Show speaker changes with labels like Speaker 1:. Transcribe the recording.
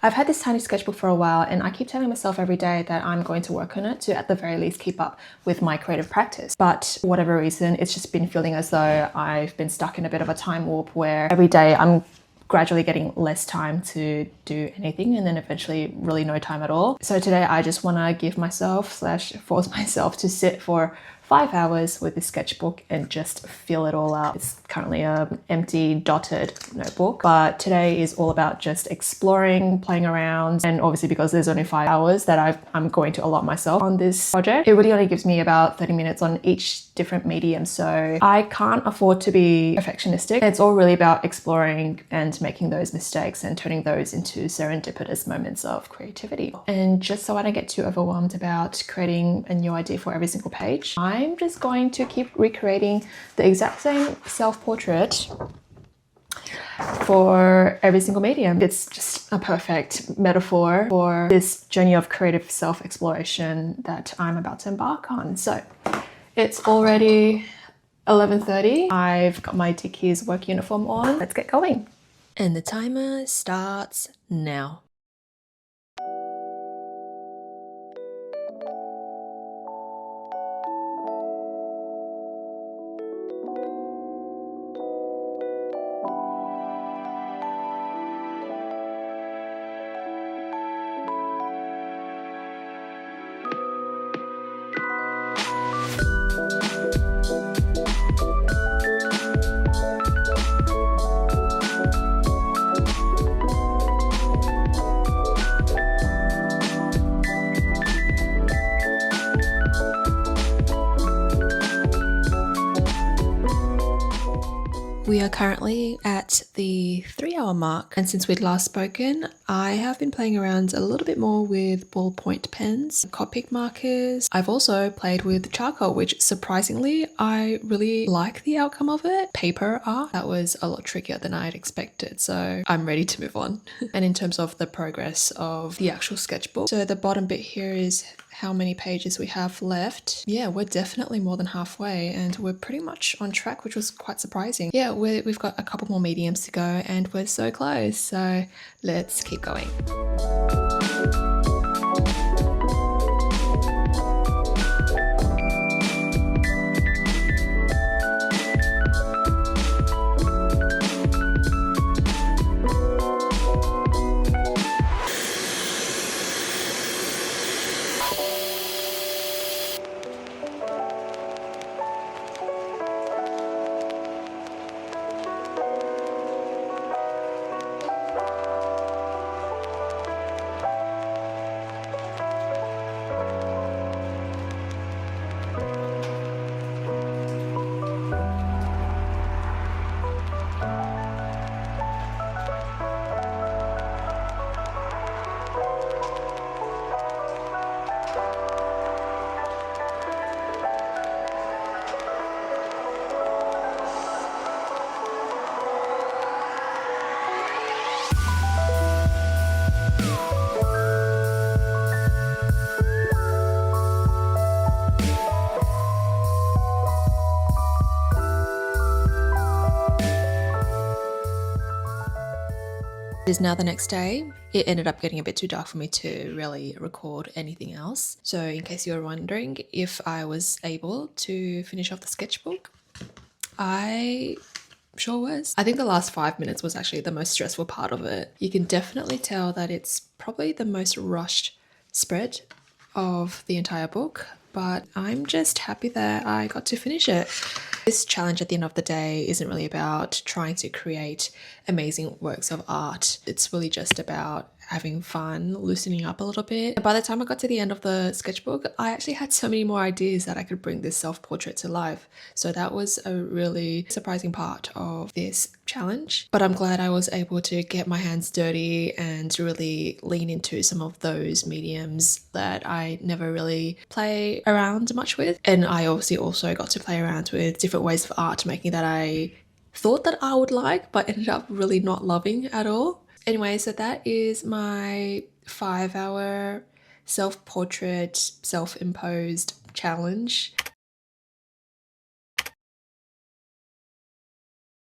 Speaker 1: I've had this tiny sketchbook for a while and I keep telling myself every day that I'm going to work on it to at the very least keep up with my creative practice. But for whatever reason, it's just been feeling as though I've been stuck in a bit of a time warp where every day I'm gradually getting less time to do anything and then eventually really no time at all. So today I just want to give myself / force myself to sit for 5 hours with this sketchbook and just fill it all out. It's currently an empty dotted notebook, but today is all about just exploring, playing around, and obviously because there's only 5 hours that I'm going to allot myself on this project. It really only gives me about 30 minutes on each different medium, so I can't afford to be perfectionistic. It's all really about exploring and making those mistakes and turning those into serendipitous moments of creativity. And just so I don't get too overwhelmed about creating a new idea for every single page, I'm just going to keep recreating the exact same self-portrait for every single medium. It's just a perfect metaphor for this journey of creative self-exploration that I'm about to embark on. So it's already 11:30. I've got my Dickies work uniform on. Let's get going. And the timer starts now. We are currently at the 3-hour mark, and since we'd last spoken, I have been playing around a little bit more with ballpoint pens, Copic markers. I've also played with charcoal, which surprisingly, I really like the outcome of it. Paper art, that was a lot trickier than I had expected, so I'm ready to move on. And in terms of the progress of the actual sketchbook, so the bottom bit here is how many pages we have left. Yeah, we're definitely more than halfway and we're pretty much on track, which was quite surprising. Yeah, we've got a couple more mediums to go and we're so close. So let's keep going. It is now the next day. It ended up getting a bit too dark for me to really record anything else. So in case you were wondering if I was able to finish off the sketchbook, I sure was. I think the last 5 minutes was actually the most stressful part of it. You can definitely tell that it's probably the most rushed spread of the entire book, but I'm just happy that I got to finish it. This challenge at the end of the day isn't really about trying to create amazing works of art. It's really just about having fun, loosening up a little bit. And by the time I got to the end of the sketchbook, I actually had so many more ideas that I could bring this self-portrait to life. So that was a really surprising part of this challenge. But I'm glad I was able to get my hands dirty and really lean into some of those mediums that I never really play around much with. And I obviously also got to play around with different ways of art making that I thought that I would like, but ended up really not loving at all. Anyway, so that is my 5-hour self-portrait, self-imposed challenge.